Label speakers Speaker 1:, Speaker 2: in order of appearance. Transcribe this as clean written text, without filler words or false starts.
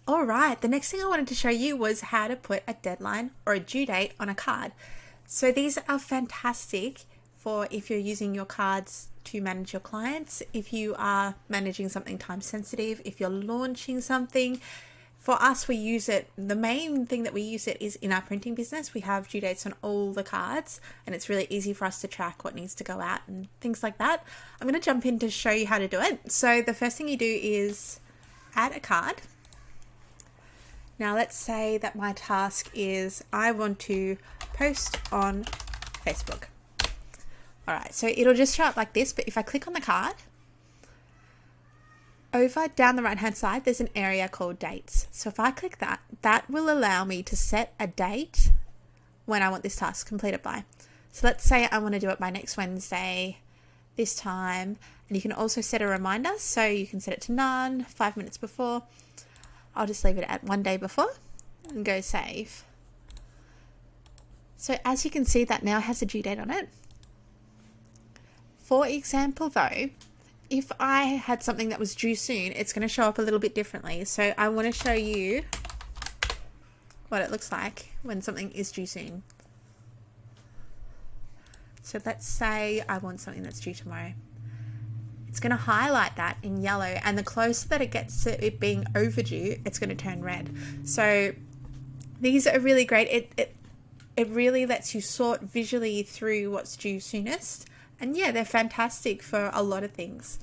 Speaker 1: All right, the next thing I wanted to show you was how to put a deadline or a due date on a card. So these are fantastic for if you're using your cards to manage your clients, if you are managing something time sensitive, if you're launching something. For us, we use it, the main thing that we use it is in our printing business. We have due dates on all the cards and it's really easy for us to track what needs to go out and things like that. I'm going to jump in to show you how to do it. So the first thing you do is add a card. Now let's say that my task is I want to post on Facebook. All right, so it'll just show up like this, but if I click on the card, over down the right hand side, there's an area called dates. So if I click that, that will allow me to set a date when I want this task completed by. So let's say I want to do it by next Wednesday, this time, and you can also set a reminder. So you can set it to none, 5 minutes before. I'll just leave it at 1 day before and go save. So as you can see, that now has a due date on it. For example though, if I had something that was due soon, it's going to show up a little bit differently. So I want to show you what it looks like when something is due soon. So let's say I want something that's due tomorrow. It's going to highlight that in yellow, and the closer that it gets to it being overdue, it's going to turn red. So these are really great. It really lets you sort visually through what's due soonest. And yeah, they're fantastic for a lot of things.